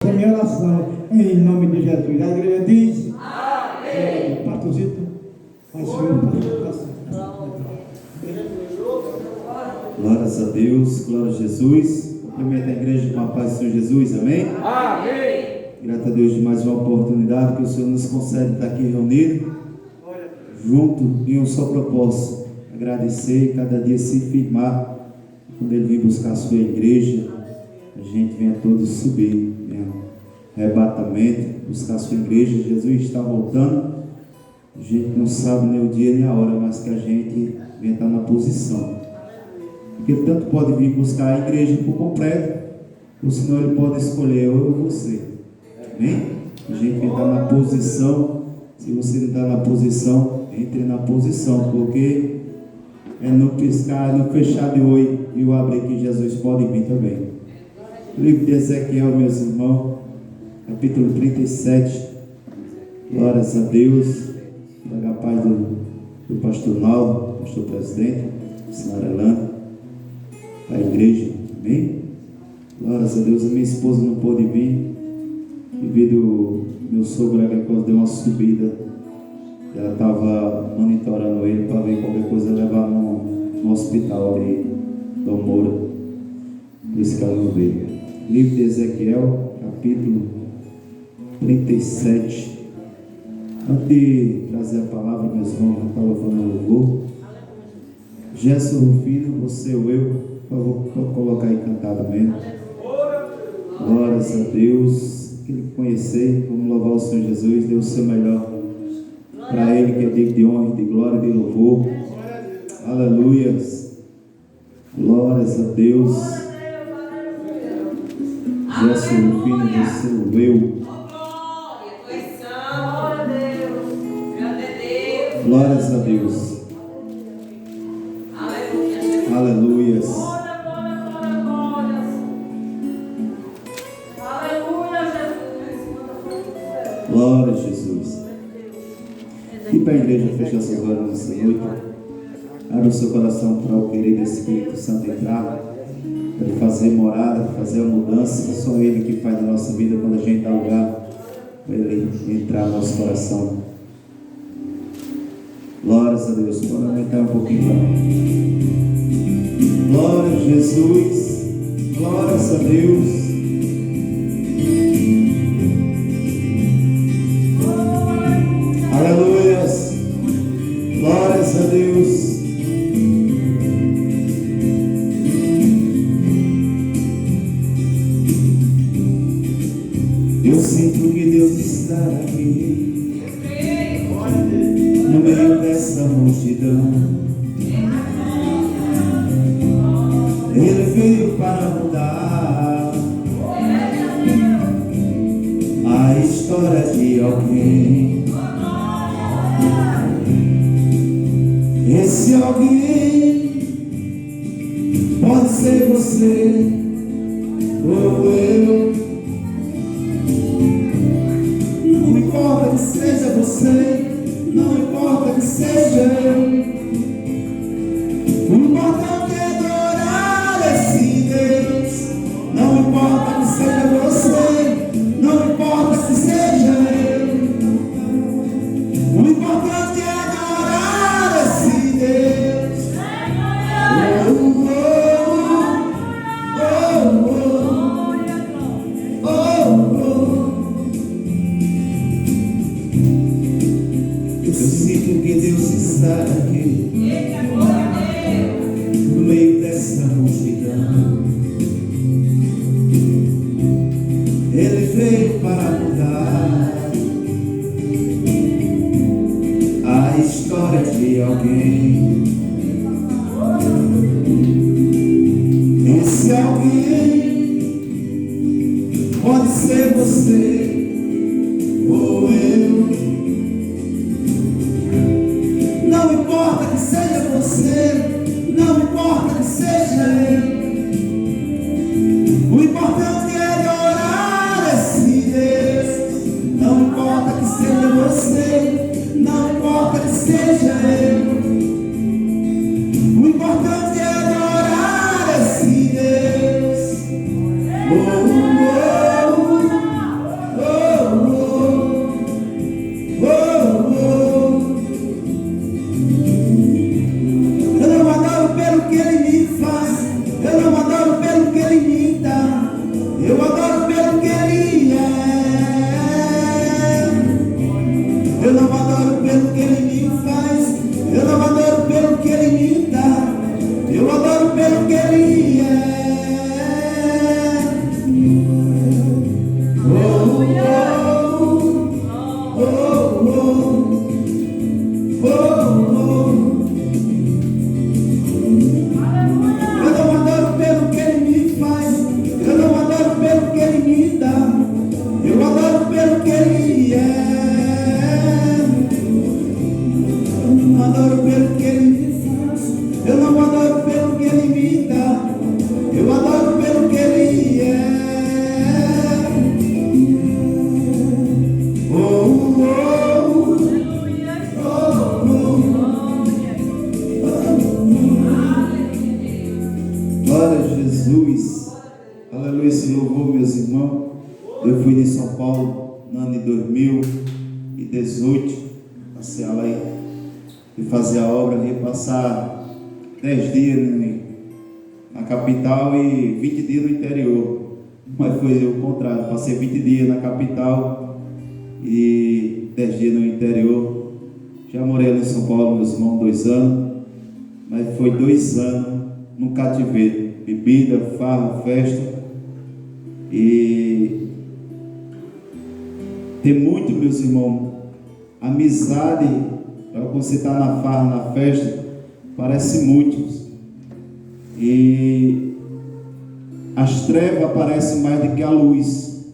Essa é a minha oração, em nome de Jesus. A igreja diz: Amém. Pastorcito, faz o senhor, pastor. Glórias a Deus, glória a Jesus. Cumprimento a igreja com a paz do Senhor Jesus, amém? Amém. Graças a Deus de mais uma oportunidade que o Senhor nos concede estar aqui reunido, junto em um só propósito: agradecer e cada dia se firmar. Quando Ele vem buscar a sua igreja, a gente venha todos subir, venha arrebatamento, buscar a sua igreja. Jesus está voltando, a gente não sabe nem o dia nem a hora, mas que a gente venha estar na posição. Porque tanto pode vir buscar a igreja por completo, ou senão Ele pode escolher eu ou você. Amém? A gente tem que estar na posição. Se você não está na posição, entre na posição, porque é no piscar, no fechar de olho e o abrir que Jesus pode vir também. O livro de Ezequiel, meus irmãos, capítulo 37. Glórias a Deus. Traga a paz do pastor Naldo, pastor presidente, senhora Elana, a igreja, amém? Glórias a Deus. A minha esposa não pôde vir devido meu sogro agrícola deu uma subida, ela estava monitorando ele para ver qualquer coisa, levar no hospital ali do Moura, por isso que ela não veio. Livro de Ezequiel, capítulo 37. Antes de trazer a palavra, meus irmãos, eu estava falando louvor. Gerson Rufino, você ou eu, por favor, pode colocar aí cantado mesmo. Glórias a Deus. Aquele que conhecer, vamos louvar o Senhor Jesus, dê o seu melhor para Ele, que é digno de honra, de glória, de louvor. Aleluias. Glórias a Deus. Gerson Rufino, você ou eu. Glórias a Deus. Aleluias. Glória a Jesus. E para a igreja fechar seus olhos nessa noite, abra o seu coração para o querido Espírito Santo entrar, para Ele fazer morada, fazer a mudança. Só Ele que faz na nossa vida quando a gente dá lugar para Ele entrar no nosso coração. Glórias a Deus. Vamos aumentar um pouquinho para glória a Jesus. Glórias a Deus. Aleluias. Glórias a Deus. Eu sinto que Deus está aqui, no meio dessa multidão. Ele veio para mudar a história de alguém. Esse alguém pode ser você ou eu. Não importa que seja você, não importa que seja eu. O importante é adorar esse Deus. Não importa que seja você, não importa que seja eu. O importante é adorar esse Deus. Eu sinto que Deus está aqui, no meio dessa multidão. Ele veio para mudar a história de alguém. Esse alguém pode ser você ou eu. Não importa que seja você, não importa que seja eu. O importante é adorar esse Deus. Não importa que seja você, não importa que seja eu. O importante é adorar esse Deus. Oh, oh, oh. Eu fui em São Paulo no ano de 2018, passei lá e fazer a obra, ia passar 10 dias na capital e 20 dias no interior. Mas foi o contrário, passei 20 dias na capital e 10 dias no interior. Já morei ali em São Paulo, meus irmãos, 2 anos, mas foi 2 anos no cativeiro, bebida, farra, festa. E tem muito, meus irmãos, amizade, para você estar na farra, na festa, parece muitos. E as trevas aparecem mais do que a luz,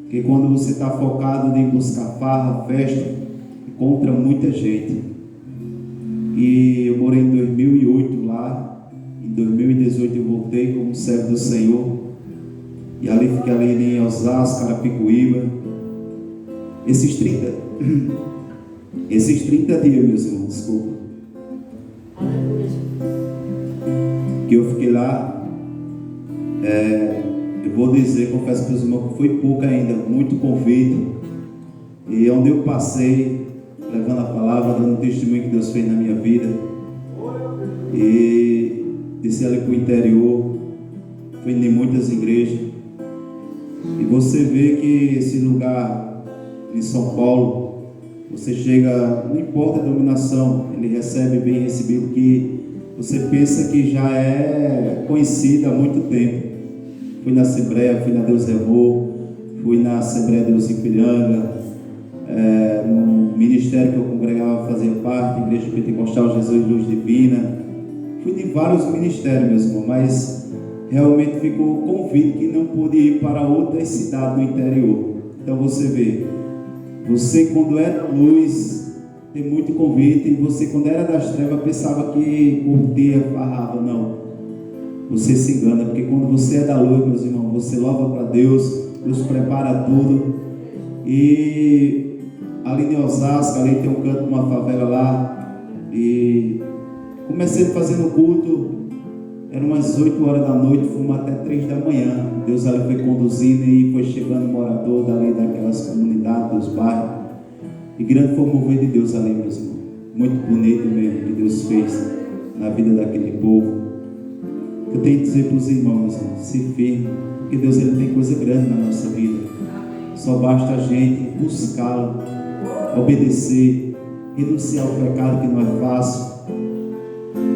porque quando você está focado em buscar farra, festa, encontra muita gente. E eu morei em 2008 lá, em 2018 eu voltei como servo do Senhor, e ali fiquei ali em Osasco, Carapicuíba, esses 30 dias, meus irmãos, desculpa, que eu fiquei lá. Eu vou dizer, confesso para os irmãos que foi pouco ainda, muito convite, e onde eu passei, levando a palavra, dando testemunho que Deus fez na minha vida, e desci ali para o interior, fui em muitas igrejas, e você vê que esse lugar em São Paulo, você chega, não importa a dominação, ele recebe bem recebido, que você pensa que já é conhecido há muito tempo. Fui na Assembleia, fui na Deus Revô, fui na Assembleia Deus Ipiranga, no ministério que eu congregava, fazia parte, Igreja Pentecostal Jesus Luz Divina. Fui em vários ministérios, meus irmãos, mas realmente ficou convite que não pude ir para outras cidades do interior. Então você vê, você quando é da luz, tem muito convite, e você quando era das trevas pensava que curtia, farrava. Não, você se engana, porque quando você é da luz, meus irmãos, você louva para Deus, Deus prepara tudo. E ali em Osasco, ali tem um canto, uma favela lá, e comecei fazendo culto, eram umas 8 horas da noite, fomos até 3 da manhã. Deus ali foi conduzindo e foi chegando morador dali daquelas comunidades, dos bairros, e grande foi o mover de Deus ali, meus irmãos. Muito bonito mesmo que Deus fez na vida daquele povo. Eu tenho que dizer para os irmãos, se firme, porque Deus ele tem coisa grande na nossa vida. Só basta a gente buscá-lo, obedecer, renunciar ao pecado que não é fácil,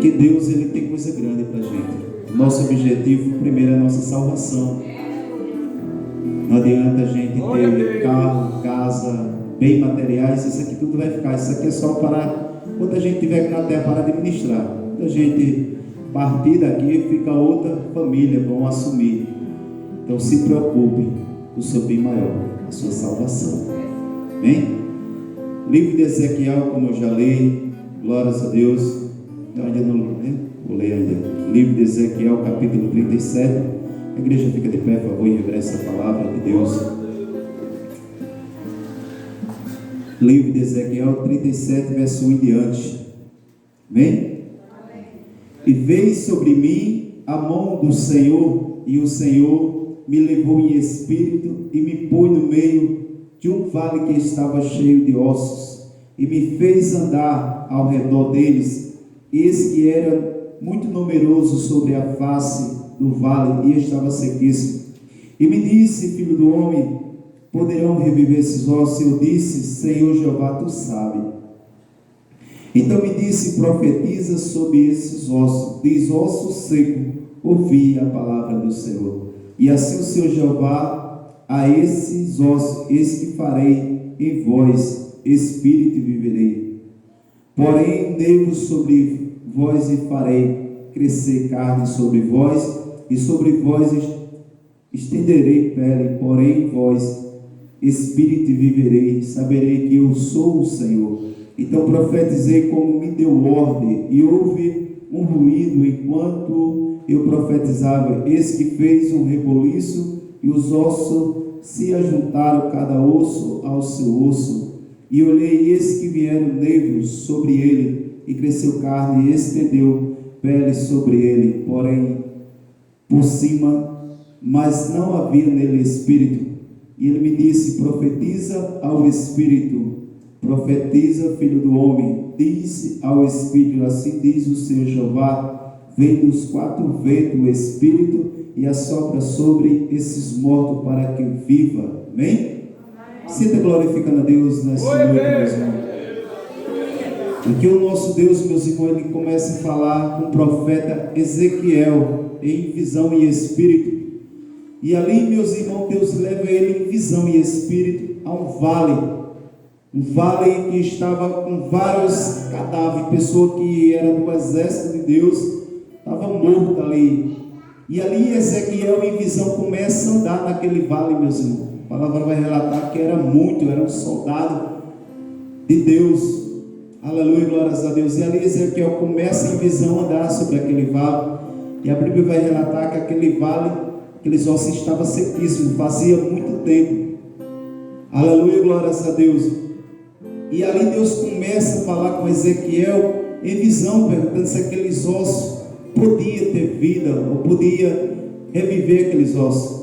que Deus ele tem coisa grande para a gente. Nosso objetivo primeiro é a nossa salvação. Não adianta a gente ter carro, casa, bem materiais, isso aqui tudo vai ficar. Isso aqui é só para quando a gente estiver aqui na terra para administrar. Quando a gente partir daqui, fica outra família, vão assumir. Então se preocupe com o seu bem maior, a sua salvação. Amém? Livro de Ezequiel, como eu já li, glórias a Deus. Eu ainda não li, né? Vou ler ainda. Livro de Ezequiel, capítulo 37. A igreja fica de pé, por favor, e reverência a palavra de Deus. Livro de Ezequiel 37, verso 1 em diante. Amém? E veio sobre mim a mão do Senhor, e o Senhor me levou em espírito e me pôs no meio de um vale que estava cheio de ossos, e me fez andar ao redor deles. Eis que era muito numeroso sobre a face do vale, e estava sequíssimo. E me disse: filho do homem, poderão reviver esses ossos? Eu disse: Senhor Jeová, tu sabes. Então me disse: profetiza sobre esses ossos, diz: ossos secos, ouvi a palavra do Senhor. E assim o Senhor Jeová: a esses ossos, eis que farei em vós espírito e viverei. Porém devo sobre vós e farei crescer carne sobre vós, e sobre vós estenderei pele, porém em vós espírito e viverei. Saberei que eu sou o Senhor. Então profetizei como me deu ordem, e houve um ruído enquanto eu profetizava. Eis que fez um reboliço, e os ossos se ajuntaram, cada osso ao seu osso. E olhei, e eis que vieram nervos sobre ele, e cresceu carne, e estendeu pele sobre ele, porém por cima, mas não havia nele espírito. E ele me disse: profetiza ao Espírito, profetiza, filho do homem, diz ao Espírito, assim diz o Senhor Jeová, vem dos quatro ventos o Espírito e assopra sobre esses mortos para que viva. Amém? Sinta glorificando a Deus nessa noite, meus irmãos. Aqui o nosso Deus, meus irmãos, ele começa a falar com o profeta Ezequiel em visão e espírito. E ali, meus irmãos, Deus leva ele em visão e espírito a um vale que estava com vários cadáveres, pessoa que era do exército de Deus, estava morta ali. E ali Ezequiel em visão começa a andar naquele vale, meus irmãos. A palavra vai relatar que era um soldado de Deus. Aleluia, glórias a Deus. E ali Ezequiel começa em visão a andar sobre aquele vale. E a Bíblia vai relatar que aquele vale, aqueles ossos estavam sequíssimos, fazia muito tempo. Aleluia, glórias a Deus. E ali Deus começa a falar com Ezequiel em visão, perguntando se aqueles ossos podiam ter vida, ou podia reviver aqueles ossos.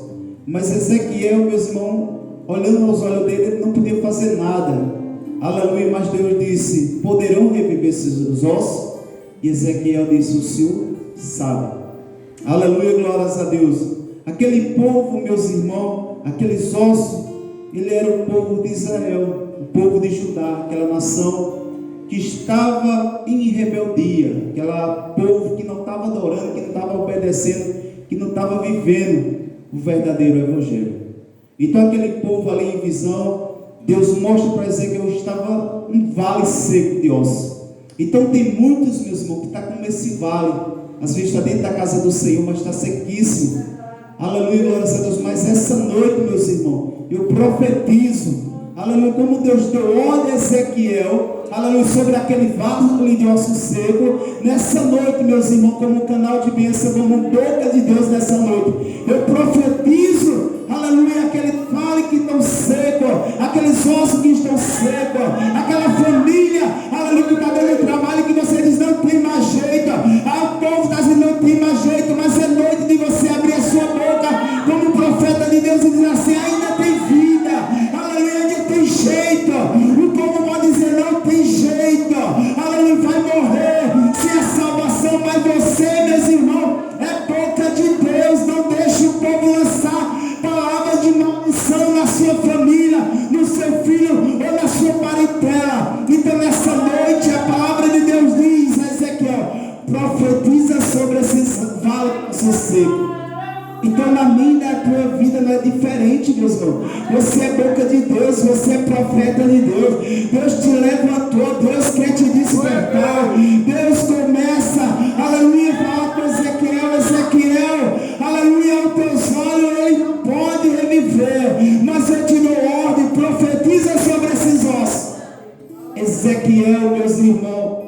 Mas Ezequiel, meus irmãos, olhando aos olhos dele, ele não podia fazer nada. Aleluia, mas Deus disse: poderão reviver esses ossos? E Ezequiel disse: o Senhor sabe. Aleluia, glórias a Deus. Aquele povo, meus irmãos, aqueles ossos, ele era o povo de Israel, o povo de Judá, aquela nação que estava em rebeldia, aquele povo que não estava adorando, que não estava obedecendo, que não estava vivendo o verdadeiro evangelho. Então aquele povo ali em visão, Deus mostra para Ezequiel que estava um vale seco de ossos. Então tem muitos, meus irmãos, que estão como esse vale, às vezes está dentro da casa do Senhor, mas está sequíssimo. Aleluia, glórias a Deus. Mas essa noite, meus irmãos, eu profetizo, aleluia, como Deus deu ordem a Ezequiel, aleluia, sobre aquele vale de osso seco. Nessa noite, meus irmãos, como canal de bênção, como boca de Deus nessa noite, eu profetizo, aleluia, aquele vale que estão seco, aqueles ossos que estão secos, aquela família, aleluia, que está dando trabalho, que você diz não tem mais jeito, o povo está dizendo não tem mais jeito, mas é noite de você abrir a sua boca como profeta de Deus e dizer assim: ainda tem vida, aleluia, ainda tem jeito. O povo pode dizer não tem jeito, aleluia, vai morrer sem a salvação, mas você, meus irmãos, é boca de Deus. Não deixe o povo lançar palavras de maldição na sua família, no seu filho ou na sua parentela. Então nessa noite a palavra de Deus diz a Ezequiel: profetiza sobre esses vales secos. Então na minha e na tua vida não é diferente, meus irmãos. Você é boca de Deus, você é profeta de Deus. Deus te levantou, Deus quer te despertar. Deus começa, aleluia, fala com Ezequiel: Ezequiel, aleluia, aos teus olhos ele não pode reviver, mas eu te dou ordem, profetiza sobre esses ossos. Ezequiel, meus irmãos,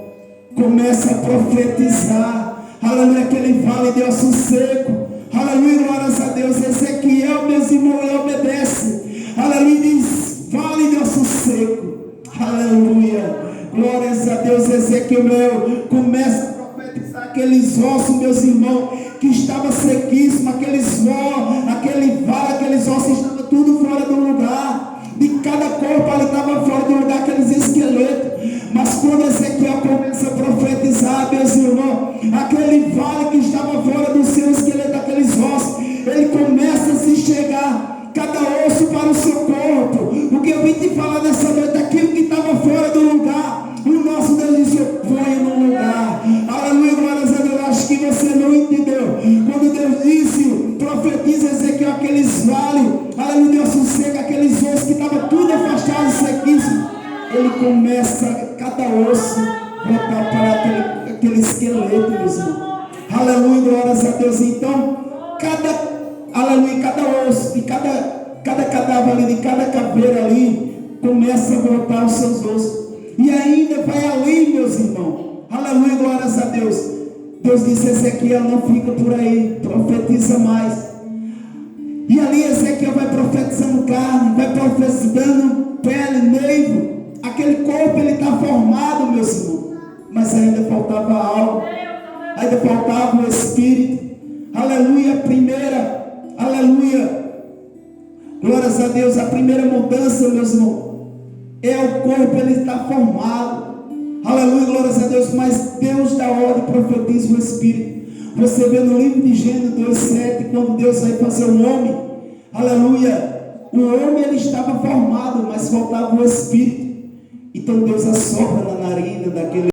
começa a profetizar, aleluia, aquele vale de osso seco. Aleluia, glórias a Deus. Ezequiel, meus irmãos, ele obedece, aleluia, diz vale de osso seco, aleluia, glórias a Deus. Ezequiel começa a profetizar aqueles ossos, meus irmãos, que estavam sequíssimos, aquele vale, aqueles ossos estavam tudo fora do lugar, de cada corpo ali estava fora do lugar, aqueles esqueletos. Mas quando Ezequiel começa a profetizar, meus irmãos, aquele vale que estava fora do seu esqueleto, aqueles ossos, ele começa a se enxergar cada osso para o seu corpo. O que eu vim te falar nessa noite, aquilo que estava fora do lugar, o nosso Deus disse: eu ponho no lugar. Aleluia, glórias a Deus. Acho que você não entendeu. Quando Deus disse, profetiza Ezequiel, aqueles vales, aleluia, osso seco, aqueles ossos que estavam tudo afastados, sequíssimos, ele começa cada osso voltar para aquele esqueleto, meus irmãos. Aleluia, glórias a Deus. Então, cada osso, de cada cadáver ali, de cada caveira ali, começa a voltar os seus ossos. E ainda vai além, meus irmãos. Aleluia, glórias a Deus. Deus disse: Ezequiel, não fica por aí, profetiza mais. E ali Ezequiel vai profetizando carne, vai profetizando pele, nervo. Aquele corpo ele está formado, meus irmãos, mas ainda faltava algo, ainda faltava o Espírito. Aleluia, primeira, aleluia, Glórias a Deus. A primeira mudança, meus irmãos, é o corpo, ele está formado. Aleluia, glórias a Deus. Mas Deus dá ordem, profetiza o Espírito. Você vê no livro de Gênesis 2:7, quando Deus vai fazer o homem, aleluia, o homem ele estava formado, mas faltava o Espírito. Então Deus assopra na narina daquele